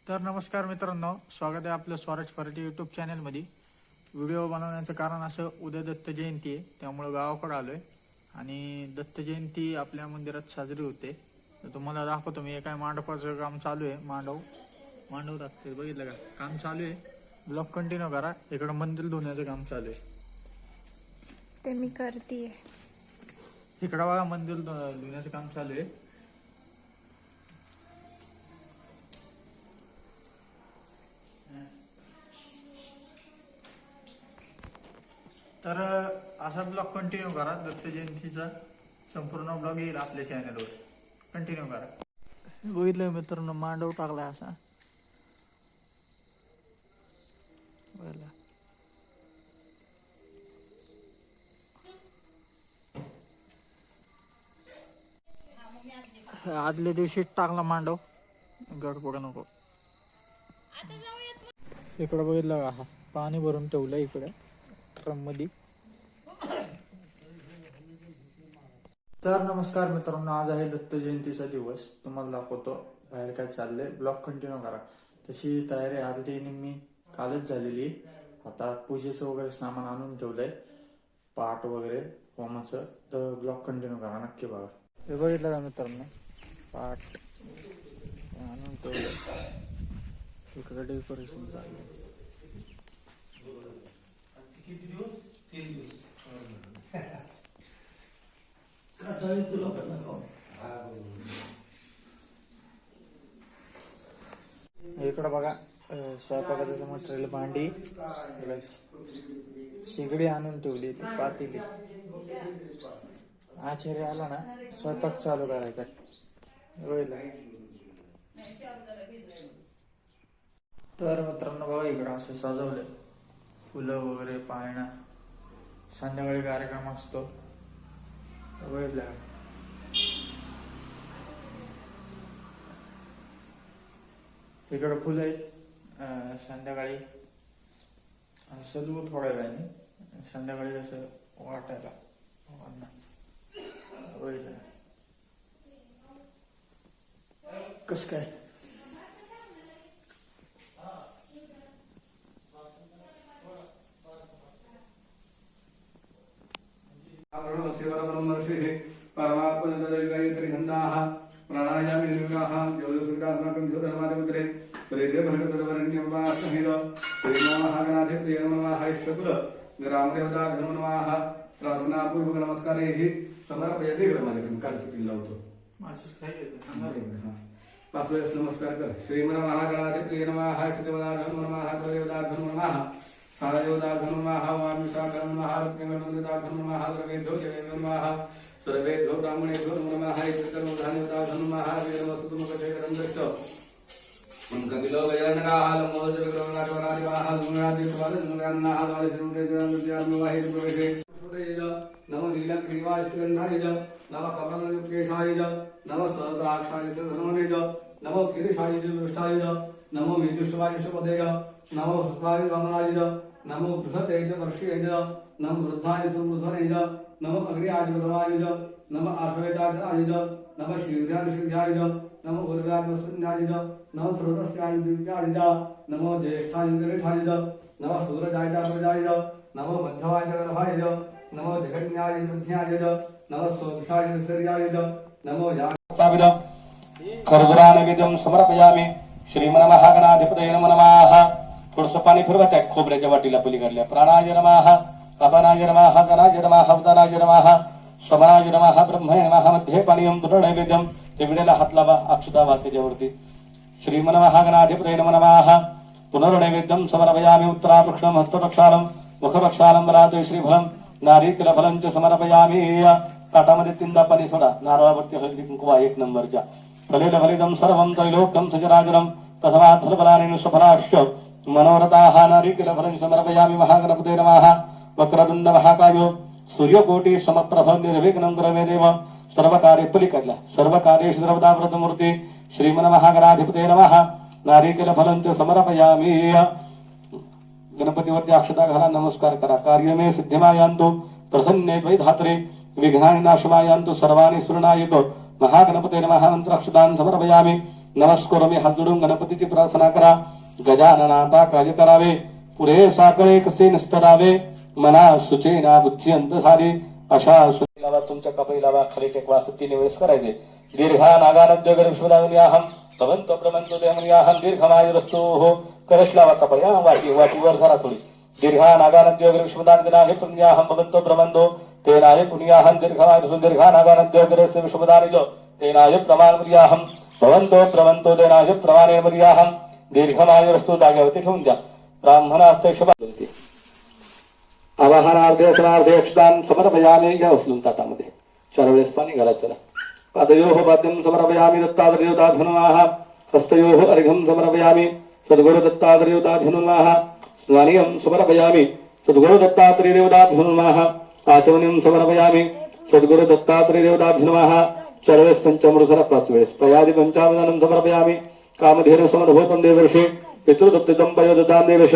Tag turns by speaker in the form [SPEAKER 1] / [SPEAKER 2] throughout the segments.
[SPEAKER 1] तर नमस्कार मित्रांनो, स्वागत आहे आपलं स्वराज कराटे यूट्यूब चॅनलमध्ये। व्हिडिओ बनवण्याचं कारण असं, उद्या दत्त जयंती आहे, त्यामुळे गावाकडे आलोय आणि दत्त जयंती आपल्या मंदिरात साजरी होते। तर तुम्हाला दाखवतो मी, काय मांडपाचं काम चालू आहे। मांडव टाकते, बघितलं का? काम चालू आहे, ब्लॉक कंटिन्यू करा। इकडे मंदिर धुण्याचं काम चालू आहे,
[SPEAKER 2] ते मी करते।
[SPEAKER 1] इकडे बघा, मंदिर धुण्याचं काम चालू आहे। तर असा ब्लॉग कंटिन्यू करा, दत्त जयंतीचा संपूर्ण ब्लॉग येईल आपल्या चॅनलवर, कंटिन्यू करा। बघितलं मित्रांनो, मांडव टाकला असा आदल्या दिवशी टाकला मांडव, गडबड नको। इकडं बघितलं का, पाणी भरून ठेवलं इकडे ड्रम मध्ये। तर नमस्कार मित्रांनो, आज आहे दत्त जयंतीचा दिवस। तुम्हाला दाखवतो बाहेर काय चाललंय, ब्लॉग कंटिन्यू करा। तशी तयारी आरती निम्मी कालच झालेली। आता पूजेचं वगैरे सामान आणून ठेवलंय, पाट वगैरे होमाचं। तर ब्लॉग कंटिन्यू करा, नक्की बघा। हे बघितलं का मित्रांनो, पाट आणून ठेवलंय, इकडे डेकोरेशन चाललंय। इकडं बघा, स्वयंपाकाचं मटेरियल, भांडी, शेगडी आणून ठेवली, ती पातेली। आचार्य आला ना, स्वयंपाक चालू करायचा। तर मित्रांनो बघा, इकडं असं सजवलंय, फुलं वगैरे, पाळणा। संध्याकाळी कार्यक्रम असतो, बघितलं। इकडं फुलं आहेत, संध्याकाळी सजवू थोड्या वेळाने, संध्याकाळी असं वाटायला बघितलं कस काय।
[SPEAKER 3] प्राणायाम निर्विघ्नाः ज्योतिषात्मकं ज्योतिर्मादिमुद्रे प्रेते भरतवरण्यवासहित श्रीमहागणाधिपतये नमः। इष्टकुल ग्रामदेवता नमः। प्रार्थनापूर्वक नमस्कारैः समर्पयते। ग्रामदेवता कालपती लावतो, पाच वेळेस नमस्कार कर। श्रीमहागणाधिपतये नमः। इष्टदेवता नमः। कुलदेवता नमः। सारदेवता नमः। वामीशाखा नमः। रत्नगणदेवता नमः। द्रवेभ्यो नमः। सर्वेभ्यो ब्राह्मणेभ्यो नमः। इत्यकर्मधान्यता नमः। वीरवसुतमुखशेखरं दृष्ट मंगलिलो गजनकाः लम्बोदरविक्रमनाथवनादिवाः दुर्गादित्वादनुगान्नाः द्वादशनुदेजनविद्यान्मवाहि प्रवेशे नमो नीलग्रीवाष्टगन्धाय नमः कमलयुक्तेशाय नमः सहस्राक्षाय धर्मणे नमो गिरिशाय दुष्टाय नमो मेदुष्वाय सुपदे नमो हस्ताय वामनाय नमो बृहते च वर्षे नमो वृद्धाय सुवृद्धने नमो अग्र्याय वदवाय नमो आश्वेताय नमो शीघ्राय शीघ्राय नमो उर्व्याय वसुन्याय नमो प्रोतस्याय दिव्याय नमो ज्येष्ठाय गणेशाय नमो सूरजाय प्रजाय नमो मध्यवाय गर्भाय नमो जगन्याय मध्याय नमो सोक्षाय विसर्याय नमो याविद कर्दुरानविदं समर्पयामि। श्रीमन्महागणाधिपतये नमः। थोडंसं पाणी फिरवा त्या खोबऱ्याच्या वाटीला पलीकडल्या। प्राणाय नमः। अपनाय नमः। गणाय नमः। उदनाय नमः। समनाय नमः। ब्रह्मणे नमः। मध्ये पाणीयं पुनर्नैवेद्यं। ते विडेला हात लावा, अक्षता वा त्याच्यावरती। श्रीमन्महागणाधिपतये नमः। पुनर्नैवेद्यं समर्पयामि। उत्तरापक्षं हस्तपक्षालं मुखपक्षालं बलाते श्रीफलं नारिकेलफलं च समर्पयामि। ताटामध्ये 3दा पाणी सोडा, नारळावरती हळदी कुंकू 1 नंबरच्या। फलेन फलितं सर्वं त्रैलोक्यं सचराचरं तस्मात् फलफलानि सुफलाश्च मनोरथाः। नारिकेलफलं समर्पयामि। महागणपतये नमः। वक्रतुंड महाकायो सूर्यकोटि समप्रभ निर्विघ्नं कुरु मे देव। सर्वकार्ये पलीकडल्या सर्वकार्येषु सर्वदा श्रीमन्महागणाधिपतये नमः। नारिकेलफलं च समर्पयामि। गणपतीवरती अक्षता घाला, नमस्कार करा। कार्यमे सिद्धिमायान्तु प्रसन्ने त्वयि धात्रे विघ्नानि नाशमायान्तु सर्वाणि सुरनायक। महागणपतये नमः। मंत्राक्षतान् समर्पयामि। नमस्कार मी हात जोडून गणपतीची प्रार्थना करा. गजाननाता कार्य करावे, पुढे साकळे कसे नसतरावे, मना सुचेना बुद्धी अंत झाली. अशा लावा तुमच्या कपडी लावा खाली टेकवा, 3 वेळेस करायचे. दीर्घा नागानद्य विश्वदाहम भवंतो प्रमंतो देहमनियाहम दीर्घमायुरस्तो हो. करश लावा कपड्या वाटीवर धरा थोडी. दीर्घा नागानद्य विश्वदान पुण्याहम भवंतो प्रमंतो तेनाय पुण्याहम दीर्घमायु दीर्घा नागानद्य विश्वदानिजो तेनाय प्रमाणमर्याहम भवंतो प्रमंतो देनाय प्रमाणे मर्याहम दीर्घमायुरस्तो. जागेवरती ठेवून द्या. ब्राह्मणास्ते शुभ आवाहनार्थे असनार्थे अक्षदान समर्पयामी. या उचलून ताटामध्ये 4 वेळेस पाणी घाला. चला. पादयोः पाद्यं समर्पयामि दत्तात्रेयोदाधनुमाः. हस्तयोः अर्घ्यं समर्पयामि सद्गुरु दत्तात्रेयोदाधनुमाः. स्नानियं समर्पयामि सद्गुरु दत्तात्रेयोदाधनुमाः. आचमनीयं समर्पयामि सद्गुरु दत्तात्रेयोदाधनुमाः. 4 वेळेस पंचामृतसरा 5 वेळेस पयादि पंचामृतानं समर्पयामि. कामधेनु समर्भूतं देवर्षे पितृदत्तं पयोदतां देवश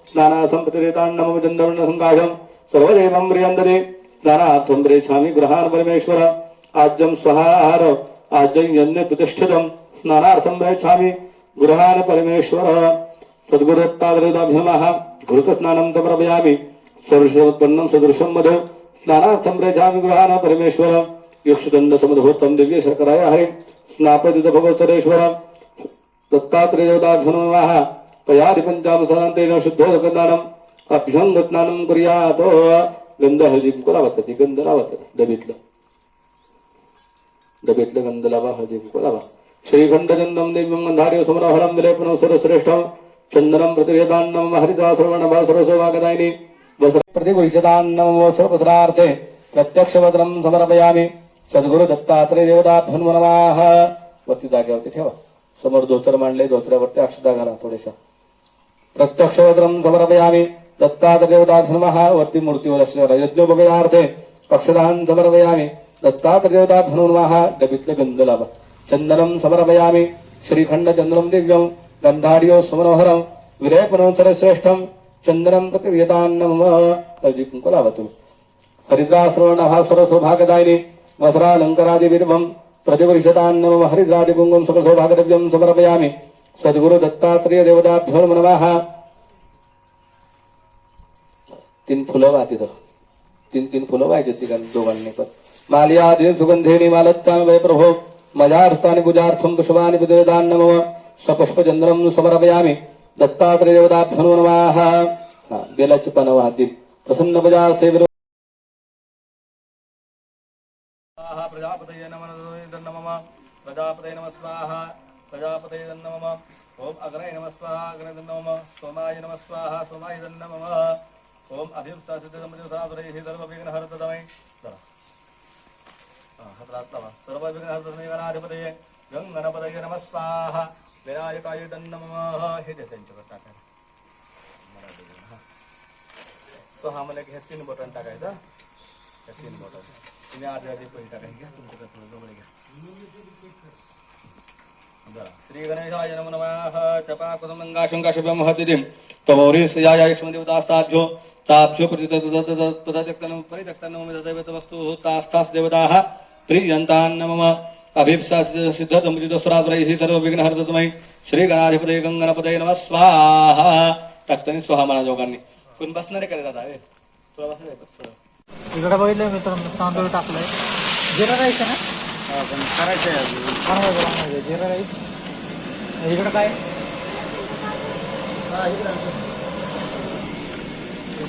[SPEAKER 3] स्नाना संपतिरेतान्नमं चन्द्रवर्ण संकाशं सर्वदेवं प्रियन्दरे स्नानार्थं प्रेच्छामि गृहान् परमेश्वर. आज्यं स्वहाहार आज्यं यज्ञ प्रतिष्ठितं स्नानार्थं प्रेच्छामि गृहान् परमेश्वर. सद्गुरुदत्तात्रेयोदाभ्यनमः. घृतस्नानं समर्पयामि सर्वोत्पन्नं सदृशं मधु स्नानार्थं प्रेच्छामि गृहान् परमेश्वर. यक्षदण्ड समद्भूतं दिव्य शर्कराय हरे स्नापदित भगवत्सरेश्वर. दत्तात्रेयोदाभ्यनमः. पयादि पंचामृतान्तेन शुद्धोदकदानम् अभ्यङ्गस्नानं कुर्यात्. गंध हळदी कुंकू लावा. गंध लावा. डबेतलं गंध लावा, हळदी कुंकू लावा. श्रीखंडचंदं दिव्यं गंधार्य समरहरं विलेपनं सर्वश्रेष्ठं चंदनं प्रतिवेदान्नं हरिता श्रवणभा सर्वसौभागदायिनी प्रतिगुह्यतान्नं सर्वसरार्थे प्रत्यक्षवद्रं समर्पयामि सद्गुरु दत्तात्रेय देवताभ्यो नमः. वरती जागेवरती ठेवा. समोर धोतर मांडले, धोतऱ्यावरती अक्षता घाला थोड्याशा. प्रत्यक्षवद्रं समर्पयामि दत्तात्रेयोदाभ्यो नमः. वरती मूर्तीवर असलेल्या यज्ञोपवेदार्थे अक्षदान समर्पयामि दत्तात्रेयोदाभ्यो नमः. डबीतलं गंध लावा. चंदनं समर्पयामि श्रीखंड चंदनं दिव्यं गंधार्यो समनोहरं विलेपनं सर्वश्रेष्ठं चंदनं प्रतिवियतान्नम. हळदी कुंकू लावा तुम्ही. हरिद्राश्रवणभा सर्वसौभागदायिनी वस्त्रालंकारादिविर्भं प्रतिवर्षतान्नम. हरिद्रादिपुंगं सकलसौभागद्रव्यं समर्पयामि सद्गुरु दत्तात्रेय देवताभ्यो नमः. 3 फुलं वा तिथं. 3 फुलं व्हायची तिघांनी दोघांनी पण. माल्यादीन सुगंधेनी मालत्तां वै प्रभो मजार्थानि पूजार्थं पुष्पाणि प्रददान्नम. सपुष्पचंद्रं समर्पयामि दत्तात्रेय देवताभ्यो नमः. बेलाची पानं वाहतील. प्रसन्न पूजार्थे प्रजापतये नमः. प्रजापतये नमः स्वाहा. प्रजापतये नमः. ओम अग्नये नमः स्वाहा. अग्नये नमः. सोमाय नमः स्वाहा. सोमाय नमः. ओम अभिप्सासिद्धमृतसादरैः सर्वविघ्नहरतमय. सर्वविघ्नहरतमय गणाधिपतये गंगणपतये नमः स्वाहा. विनायकाय नमः. हे त्यांच्याकडे टाकायचं. तो हा मला हे 3 बटन टाकायचं. त्या 3 बटन तुम्ही आधी पैसे टाकायचे. घ्या तुमच्याकडे थोडं जवळ घ्या. श्री गणेशाय नमः. तपाकुसमंगाशंकाशुभं हतिदिं तमौरी सयाय यक्ष्मदेवतास्ताभ्यो ताभ्यो प्रतिततततततक्तनं परितक्तनं तदैवतवस्तु तास्तास् देवताः प्रियन्तान् नमः. अभिप्सासिद्धमृतस्वरात्रैः सर्वविघ्नहरतमय श्री गणाधिपतये गंगणपतये नमः स्वाहा. टाकताना स्वाहा म्हणा दोघांनी. कोण बसणारे करे दादा. तुला बसायचं
[SPEAKER 1] इकडे बघितलं मित्रांनो, तांदूळ टाकलाय. जिरा राईस आहे ना?
[SPEAKER 3] करायचं
[SPEAKER 1] बनवायचं जिरा राईस. इकडे काय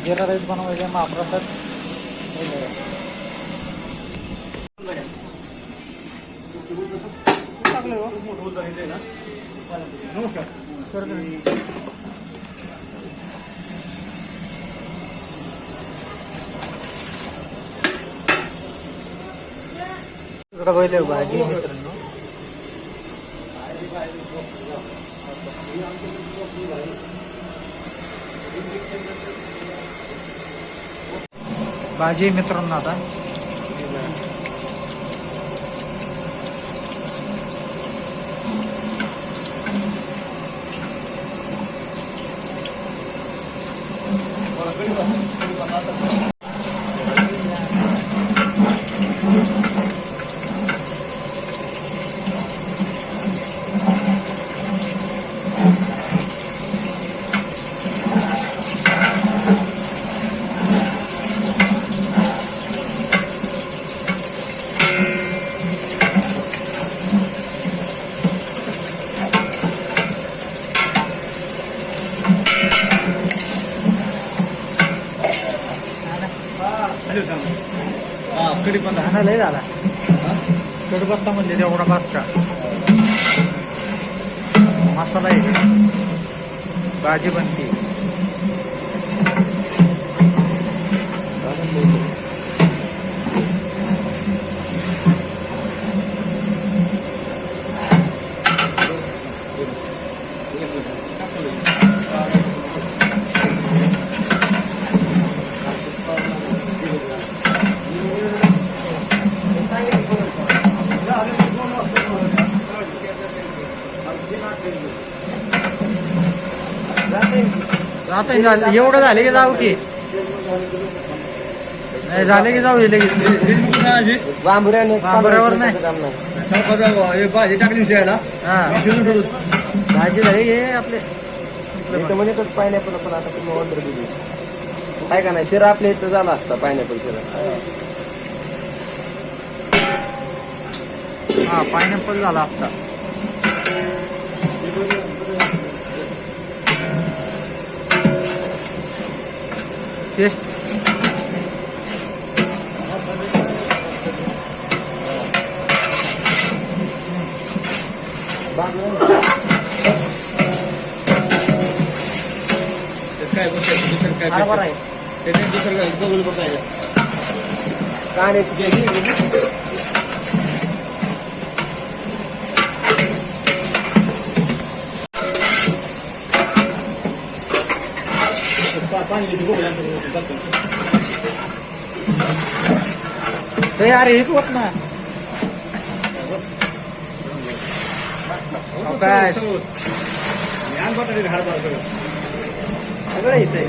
[SPEAKER 1] जिरा राईस बनवायचं. महाप्रसाद
[SPEAKER 3] नमस्कार
[SPEAKER 1] सर. इकडे पहिले भाजी मित्रांनो. भाजी मित्रांनो आता
[SPEAKER 3] पण
[SPEAKER 1] हा लय झाला कडपत्ता म्हणजे तेवढा भात का मसाला आहे भाजी बनते आता एवढं झाले की जाऊ की नाही झाले की जाऊ लगेच बांबऱ्यावर नाही
[SPEAKER 3] भाजी टाकली शिवायला
[SPEAKER 1] हा भाजी झाली हे आपले
[SPEAKER 4] म्हणजे पायनॅपल पण आता तुम्ही ऑर्डर दिली काय का नाही शिरा आपल्या इथं झाला असता पायनॅपल शिरा
[SPEAKER 1] हा पायनॅपल झाला असता टेस्ट
[SPEAKER 3] काय दुसरं काय
[SPEAKER 4] बरोबर आहे
[SPEAKER 3] त्याच्यात दुसरं काय बघून बघायचं
[SPEAKER 4] कांद्याची
[SPEAKER 1] यार हेच होत ना काय सगळं इथे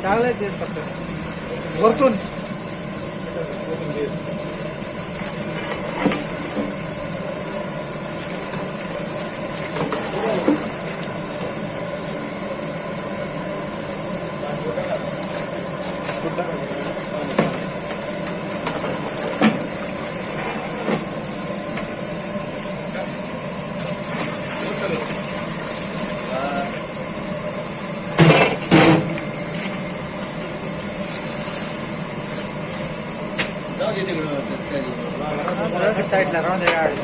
[SPEAKER 1] चांगलं तेच फक्त वरतून साईडला राहून दे गाडी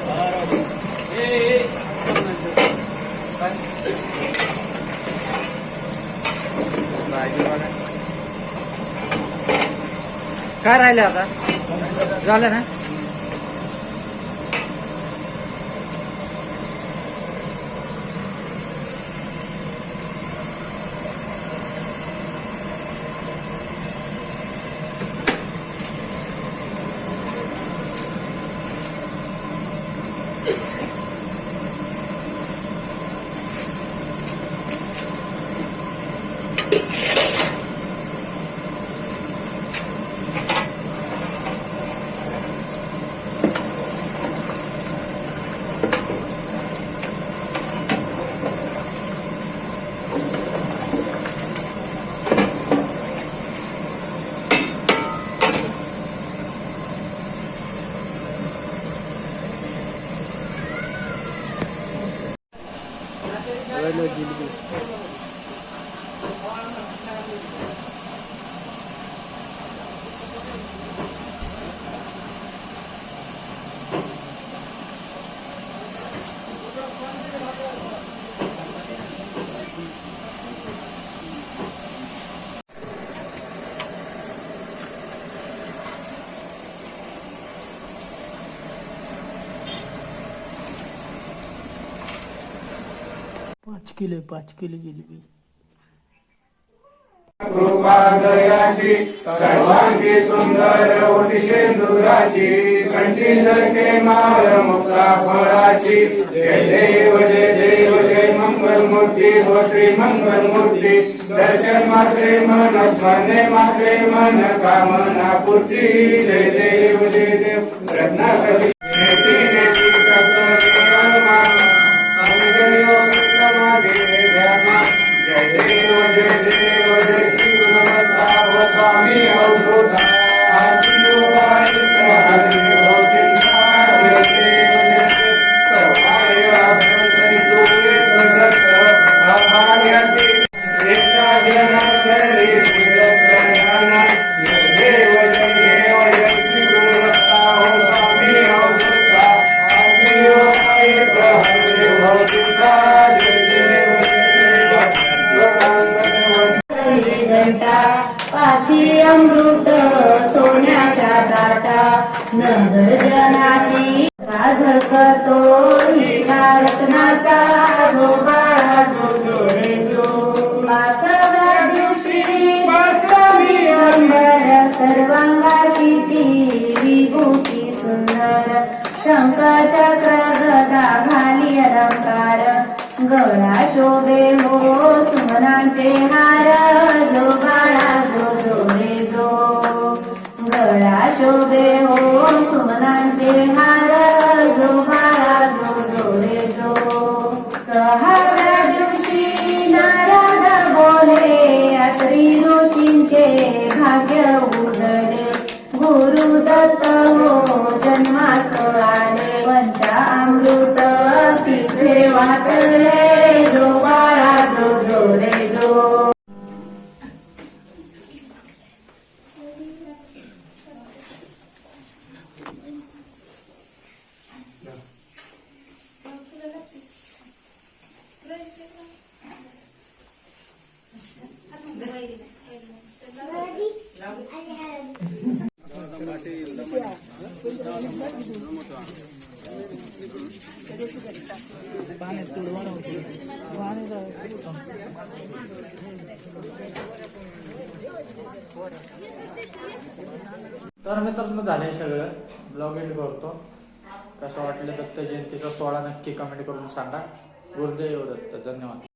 [SPEAKER 1] भाजी बघा काय राहिले आता झालं ना
[SPEAKER 4] जिलबी
[SPEAKER 1] पाच किलो जिलेबी
[SPEAKER 3] कृपादयाची सर्वांगी सुंदर ओटी शेंदुराची कंठी झळके माळ मुक्ता फळाची जय देव जय मंगल मूर्ती हो श्री मंगल मूर्ती दर्शन मात्रे मन स्मरणे मात्रे मन कामना पूर्ती जय देव रत्नाकरी
[SPEAKER 5] अमृत सोन्याच्या ताटा नगरजनाशी सादर करतो हिरा रत्नाचा जो बाळा जो रे जो पाचव्या दिवशी दिगंबर सर्वांगाची ती विभूती सुंदर शंखचक्र गदा घाली अलंकार गळा शोभे हो सुमनांचे हार जो बाळा जो रे जो गळा शोभे हो सुमनांचे हार जो बाळा जो रे जो सहाव्या दिवशी नारद बोले अत्री ऋषींचे भाग्य उजळे गुरुदत्त हो जन्मास आले पंचामृत तिथे वाटले जो बाळा जो रे जो
[SPEAKER 1] तर मित्रांनो झालंय सगळं. ब्लॉग एंड करतो. कसं वाटलं दत्त जयंतीचा सोहळा नक्की कमेंट करून सांगा. गुरुदेव दत्त. धन्यवाद.